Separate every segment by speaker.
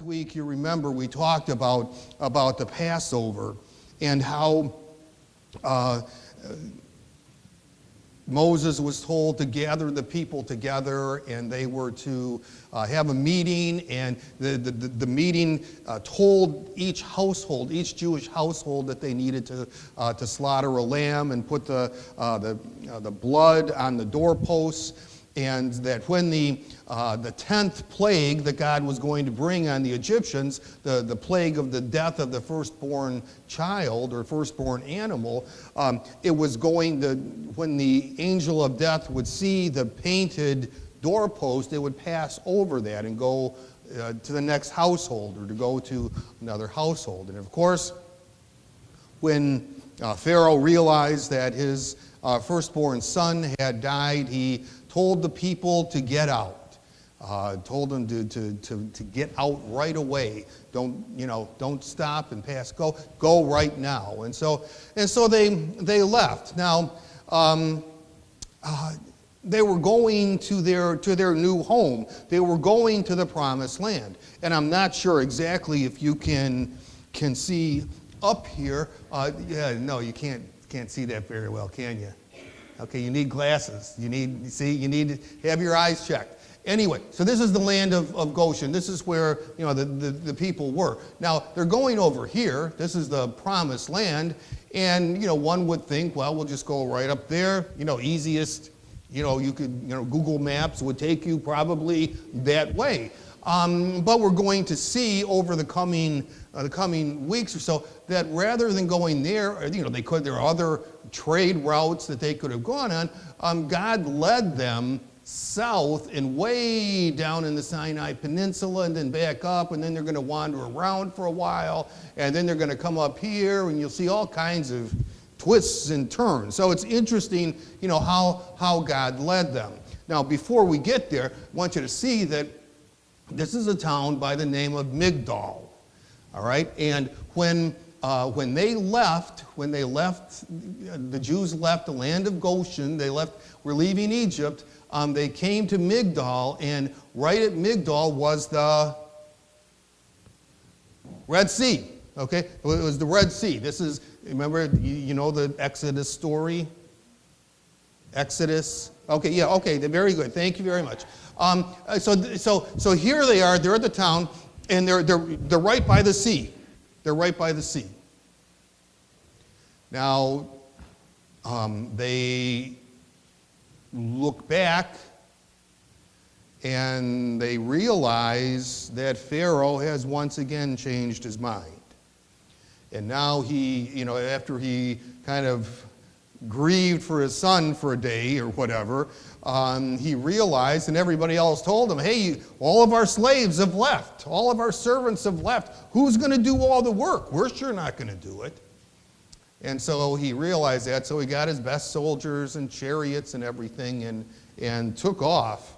Speaker 1: week, you remember, we talked about the Passover and how Moses was told to gather the people together, and they were to have a meeting, and the meeting told each household, each Jewish household, that they needed to slaughter a lamb and put the blood on the doorposts, and that when the 10th plague that God was going to bring on the Egyptians, the plague of the death of the firstborn child or firstborn animal, it was going to, when the angel of death would see the painted doorpost, it would pass over that and go to the next household or to go to another household. And of course, when Pharaoh realized that his firstborn son had died, he told the people to get out. Told them to get out right away. Don't stop and pass. Go right now. And so they left. Now they were going to their new home. They were going to the promised land. And I'm not sure exactly if you can see up here. No, you can't see that very well, can you? Okay, you need glasses. You need to have your eyes checked. Anyway, so this is the land of Goshen. This is where the people were. Now they're going over here. This is the promised land, and one would think, well, we'll just go right up there. Easiest. You could Google Maps would take you probably that way. But we're going to see over the coming weeks or so that rather than going there, there are other trade routes that they could have gone on. God led them south and way down in the Sinai Peninsula and then back up, and then they're going to wander around for a while, and then they're going to come up here, and you'll see all kinds of twists and turns. So it's interesting, how God led them. Now, before we get there, I want you to see that this is a town by the name of Migdol. All right, and when they left, the Jews left the land of Goshen. We're leaving Egypt. They came to Migdol, and right at Migdol was the Red Sea. Okay, it was the Red Sea. This is, remember, you know the Exodus story. Exodus. Okay, yeah. Okay, very good. Thank you very much. So here they are. They're at the town. And they're right by the sea. They're right by the sea. Now, they look back and they realize that Pharaoh has once again changed his mind. And now he, after he kind of grieved for his son for a day or whatever, he realized, and everybody else told him, hey, all of our slaves have left. All of our servants have left. Who's going to do all the work? We're sure not going to do it. And so he realized that, so he got his best soldiers and chariots and everything and took off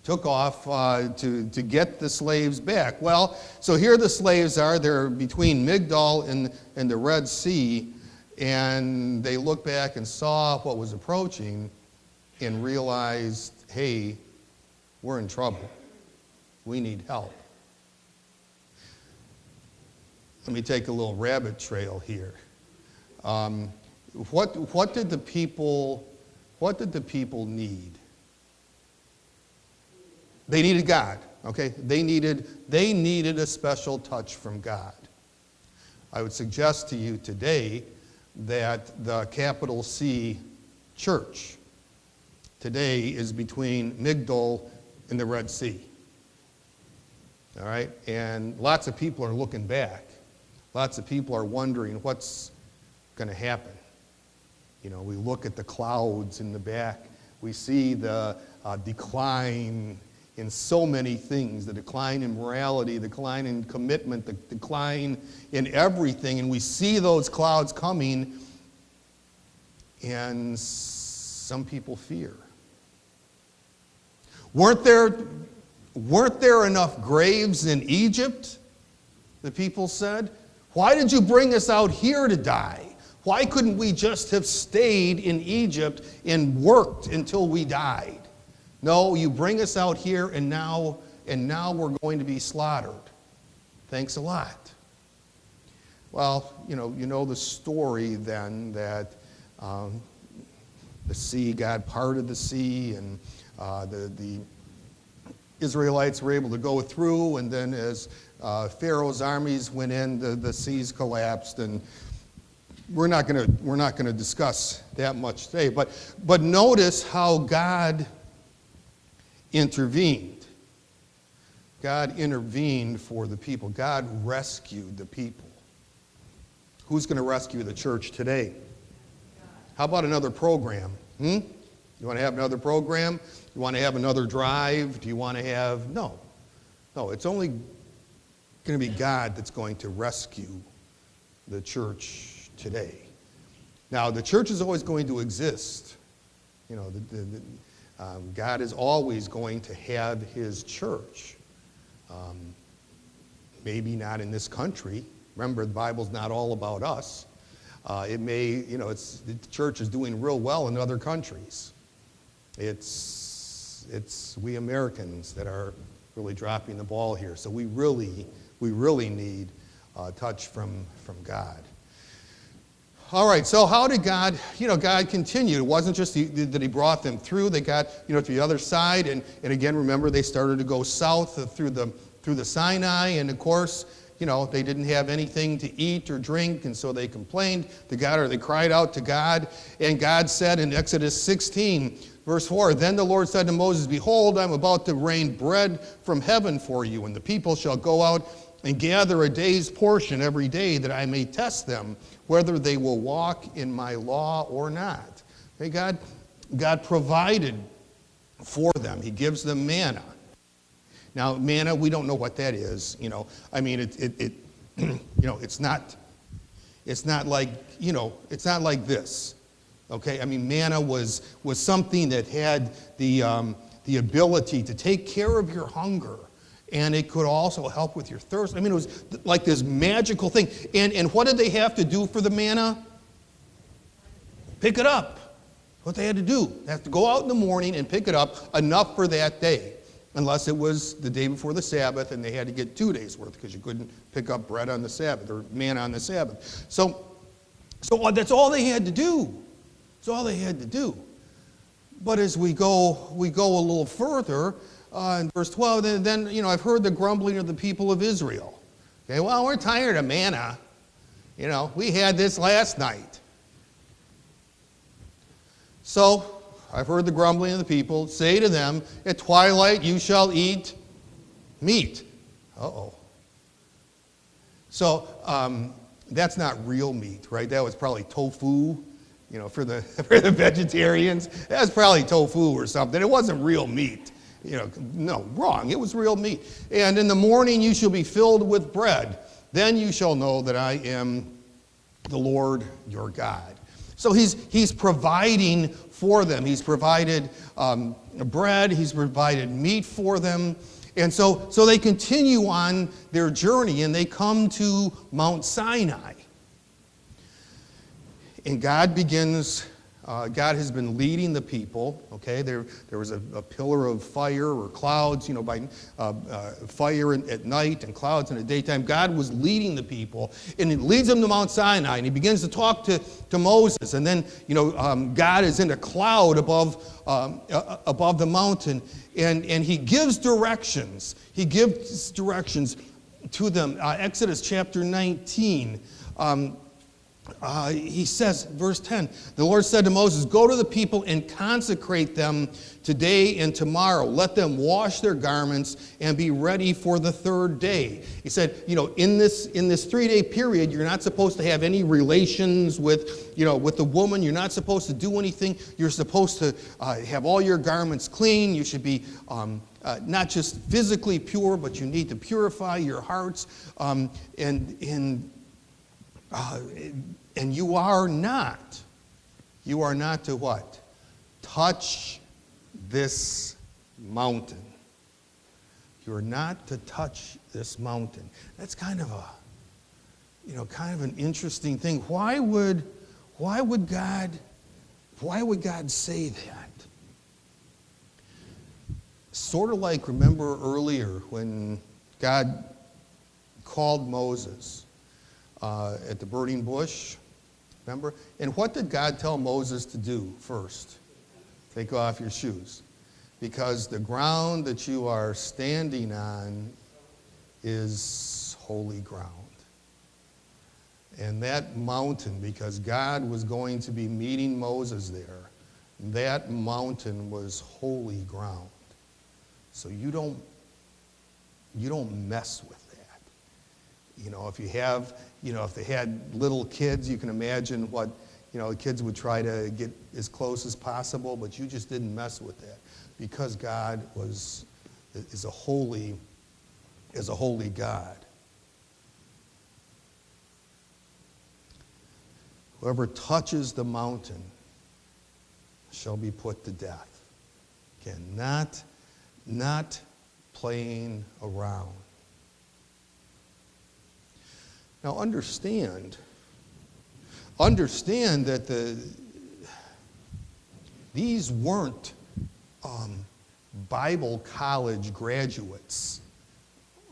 Speaker 1: to get the slaves back. Well, so here the slaves are. They're between Migdol and the Red Sea, and they looked back and saw what was approaching and realized, hey, we're in trouble. We need help. Let me take a little rabbit trail here. What did the people need? They needed God. Okay, they needed a special touch from God. I would suggest to you today that the capital C church today is between Migdol and the Red Sea. All right? And lots of people are looking back. Lots of people are wondering what's going to happen. We look at the clouds in the back. We see the decline in so many things, the decline in morality, the decline in commitment, the decline in everything. And we see those clouds coming, and some people fear. Weren't there enough graves in Egypt? The people said. Why did you bring us out here to die? Why couldn't we just have stayed in Egypt and worked until we died? No, you bring us out here, and now and now we're going to be slaughtered. Thanks a lot. Well, you know the story then that the sea, God parted the sea, and the Israelites were able to go through, and then as Pharaoh's armies went in, the seas collapsed, and we're not going to discuss that much today. But notice how God intervened. God intervened for the people. God rescued the people. Who's going to rescue the church today? How about another program? You want to have another program? You want to have another drive? Do you want to have... No, it's only going to be God that's going to rescue the church today. Now, the church is always going to exist. God is always going to have his church. Maybe not in this country. Remember, the Bible's not all about us. It may, the church is doing real well in other countries. It's we Americans that are really dropping the ball here. So we really need a touch from God. All right, so how did God, God continued. It wasn't just that he brought them through. They got, to the other side. And again, remember, they started to go south through the Sinai. And of course, they didn't have anything to eat or drink. And so they complained to God, or they cried out to God. And God said in Exodus 16, verse 4, "Then the Lord said to Moses, Behold, I'm about to rain bread from heaven for you, and the people shall go out and gather a day's portion every day, that I may test them, whether they will walk in my law or not." Okay, God provided for them. He gives them manna. Now, manna, we don't know what that is. I mean, it's not like this. Okay, I mean, manna was something that had the ability to take care of your hunger. And it could also help with your thirst. I mean, it was like this magical thing. And what did they have to do for the manna? Pick it up. What they had to do. They have to go out in the morning and pick it up, enough for that day. Unless it was the day before the Sabbath and they had to get 2 days worth, because you couldn't pick up bread on the Sabbath or manna on the Sabbath. So that's all they had to do. That's all they had to do. But as we go a little further, in verse 12, then I've heard the grumbling of the people of Israel. Okay, well, we're tired of manna. We had this last night. So I've heard the grumbling of the people. Say to them, at twilight you shall eat meat. Uh-oh. So that's not real meat, right? That was probably tofu, for the vegetarians. That was probably tofu or something. It wasn't real meat. No, wrong. It was real meat. And in the morning you shall be filled with bread. Then you shall know that I am the Lord your God. So he's providing for them. He's provided bread. He's provided meat for them. And so they continue on their journey, and they come to Mount Sinai. And God has been leading the people. Okay, there was a pillar of fire or clouds, by fire at night and clouds in the daytime. God was leading the people, and He leads them to Mount Sinai, and He begins to talk to Moses, and then God is in a cloud above the mountain, and He gives directions. He gives directions to them. Exodus chapter 19. He says, verse 10, the Lord said to Moses, "Go to the people and consecrate them today and tomorrow. Let them wash their garments and be ready for the third day." He said, in this 3-day period, you're not supposed to have any relations with the woman. You're not supposed to do anything. You're supposed to have all your garments clean. You should be not just physically pure, but you need to purify your hearts. And you are not to what? Touch this mountain. You're not to touch this mountain. That's kind of an interesting thing. Why would God say that? Sort of like, remember earlier when God called Moses at the burning bush, remember? And what did God tell Moses to do first? Take off your shoes. Because the ground that you are standing on is holy ground. And that mountain, because God was going to be meeting Moses there, that mountain was holy ground. So you don't mess with that. If they had little kids, you can imagine what, the kids would try to get as close as possible, but you just didn't mess with that because God is a holy God. Whoever touches the mountain shall be put to death. Again, not playing around. Now understand that these weren't Bible college graduates.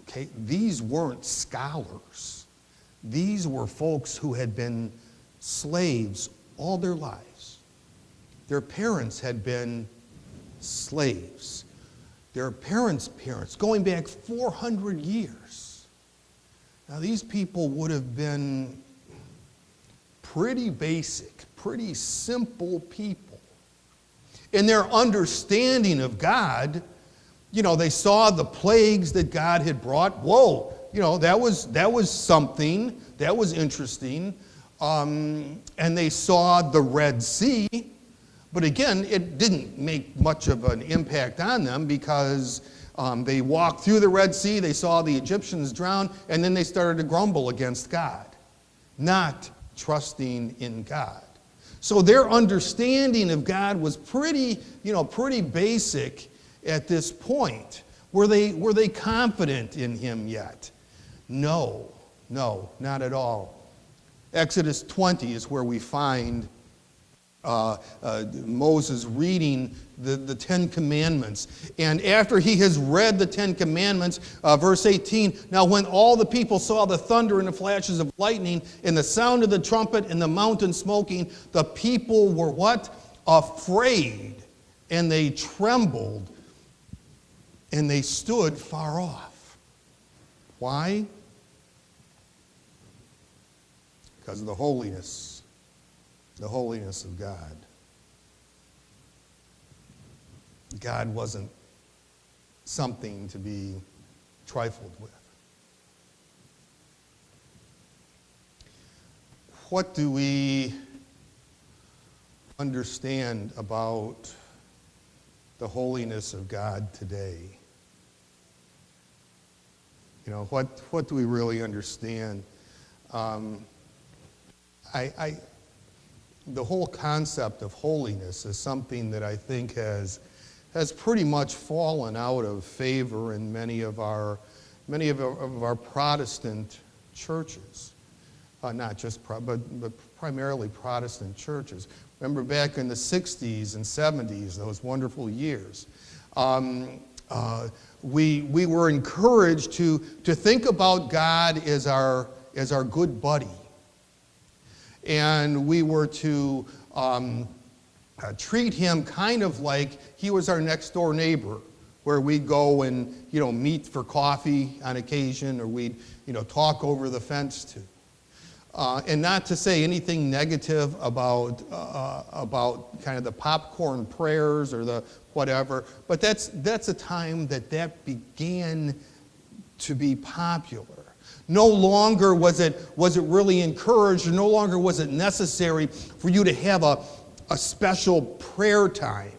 Speaker 1: Okay, these weren't scholars. These were folks who had been slaves all their lives. Their parents had been slaves. Their parents' parents, going back 400 years. Now, these people would have been pretty basic, pretty simple people. In their understanding of God, they saw the plagues that God had brought. Whoa, that was something. That was interesting. And they saw the Red Sea. But again, it didn't make much of an impact on them because they walked through the Red Sea, they saw the Egyptians drown, and then they started to grumble against God, not trusting in God. So their understanding of God was pretty basic at this point. Were they confident in him yet? No, not at all. Exodus 20 is where we find Moses reading the Ten Commandments. And after he has read the Ten Commandments, verse 18, now when all the people saw the thunder and the flashes of lightning and the sound of the trumpet and the mountain smoking, the people were what? Afraid. And they trembled and they stood far off. Why? Because of the holiness of God. God wasn't something to be trifled with. What do we understand about the holiness of God today? What do we really understand? The whole concept of holiness is something that I think has pretty much fallen out of favor in many of our Protestant churches, not just but primarily Protestant churches. Remember back in the 60s and 70s, those wonderful years, we were encouraged to think about God as our good buddy. And we were to treat him kind of like he was our next door neighbor, where we'd go and meet for coffee on occasion, or we'd talk over the fence to. And not to say anything negative about kind of the popcorn prayers or the whatever, but that's a time that began to be popular. No longer was it really encouraged, or no longer was it necessary for you to have a special prayer time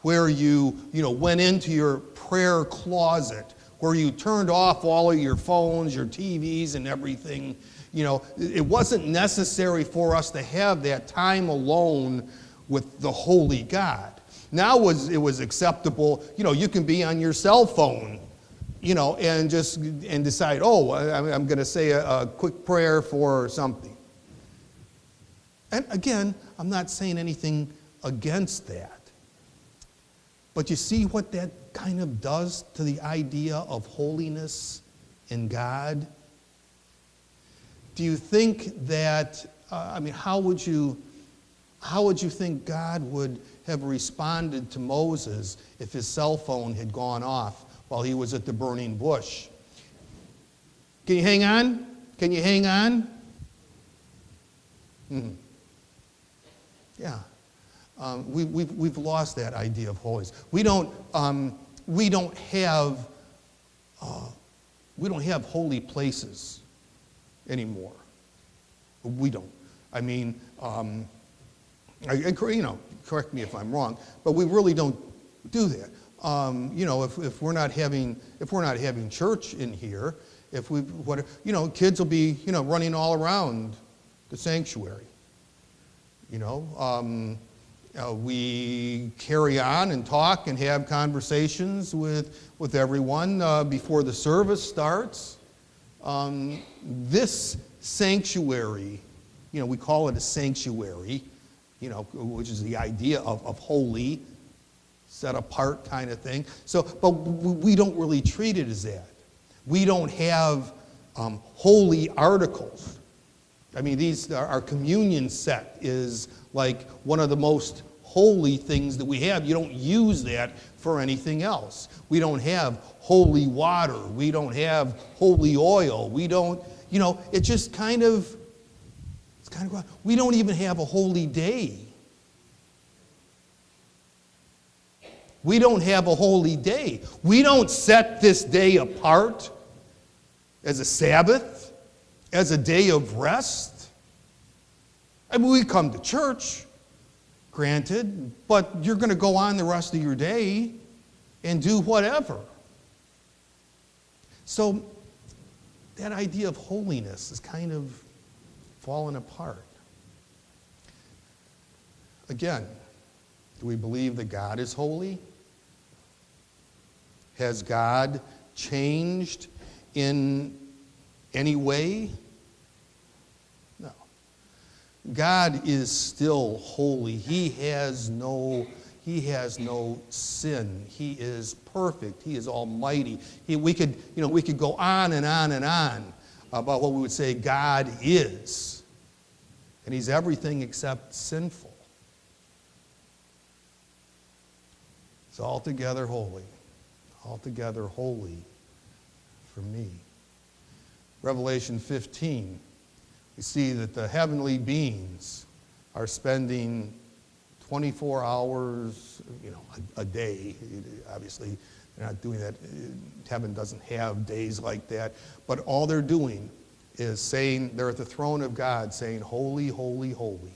Speaker 1: where you went into your prayer closet, where you turned off all of your phones, your TVs, and everything. It wasn't necessary for us to have that time alone with the holy God. Now it was acceptable. You can be on your cell phone, and decide, I'm going to say a quick prayer for something. And again, I'm not saying anything against that. But you see what that kind of does to the idea of holiness in God? Do you think that, how would you think God would have responded to Moses if his cell phone had gone off while he was at the burning bush? Can you hang on? Can you hang on? Yeah. We've lost that idea of holiness. We don't have holy places anymore. We don't. Correct me if I'm wrong, but we really don't do that. If we're not having church in here, kids will be running all around the sanctuary. We carry on and talk and have conversations with everyone before the service starts. This sanctuary, we call it a sanctuary, which is the idea of holy, set apart kind of thing. So, but we don't really treat it as that. We don't have holy articles. Our communion set is like one of the most holy things that we have. You don't use that for anything else. We don't have holy water. We don't have holy oil. We don't, it's just kind of, we don't even have a holy day. We don't have a holy day. We don't set this day apart as a Sabbath, as a day of rest. We come to church, granted, but you're going to go on the rest of your day and do whatever. So that idea of holiness is kind of fallen apart. Again, do we believe that God is holy? Has God changed in any way? No. God is still holy. He has no sin. He is perfect. He is almighty. We could go on and on and on about what we would say God is. And he's everything except sinful. It's altogether holy. Altogether holy for me. Revelation 15, we see that the heavenly beings are spending 24 hours, a day. Obviously, they're not doing that. Heaven doesn't have days like that. But all they're doing is saying, they're at the throne of God saying, holy, holy, holy.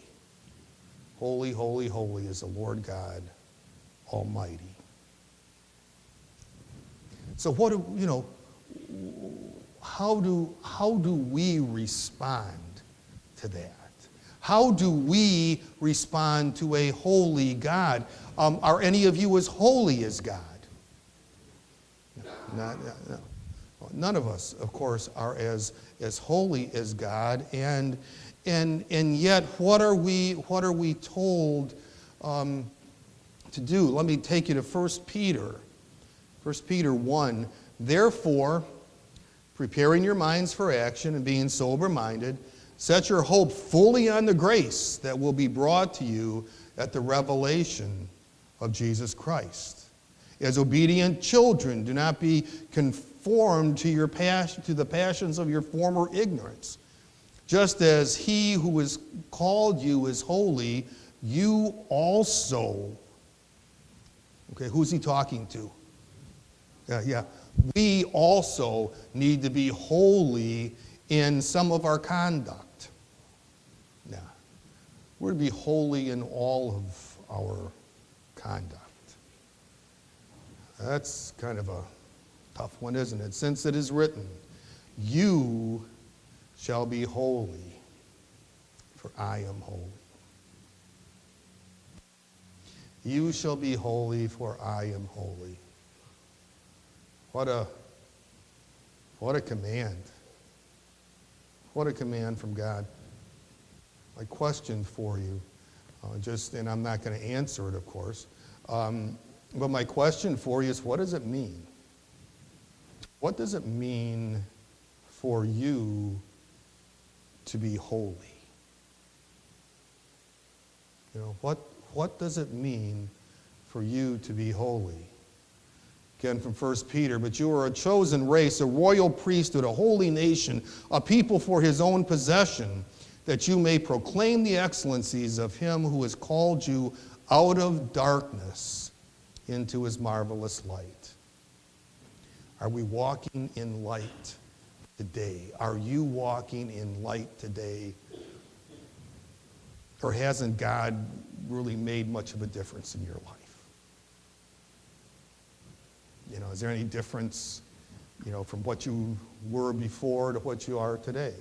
Speaker 1: Holy, holy, holy is the Lord God Almighty. So how do we respond to that? How do we respond to a holy God? Are any of you as holy as God? No. None of us, of course, are as holy as God, and yet, what are we told to do? Let me take you to 1 Peter. 1 Peter 1, therefore, preparing your minds for action and being sober-minded, set your hope fully on the grace that will be brought to you at the revelation of Jesus Christ. As obedient children, do not be conformed to the passions of your former ignorance. Just as he who has called you is holy, you also. Okay, who's he talking to? Yeah. We also need to be holy in some of our conduct. Yeah. We're to be holy in all of our conduct. That's kind of a tough one, isn't it? Since it is written, you shall be holy, for I am holy. You shall be holy, for I am holy. What a command. What a command from God. My question for you, and I'm not going to answer it, of course, But my question for you is, what does it mean? What does it mean for you to be holy? You know, what does it mean for you to be holy? Again from 1 Peter, but you are a chosen race, a royal priesthood, a holy nation, a people for his own possession, that you may proclaim the excellencies of him who has called you out of darkness into his marvelous light. Are we walking in light today? Are you walking in light today? Or hasn't God really made much of a difference in your life? You know, is there any difference, you know, from what you were before to what you are today?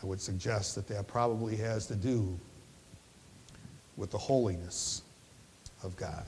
Speaker 1: I would suggest that that probably has to do with the holiness of God.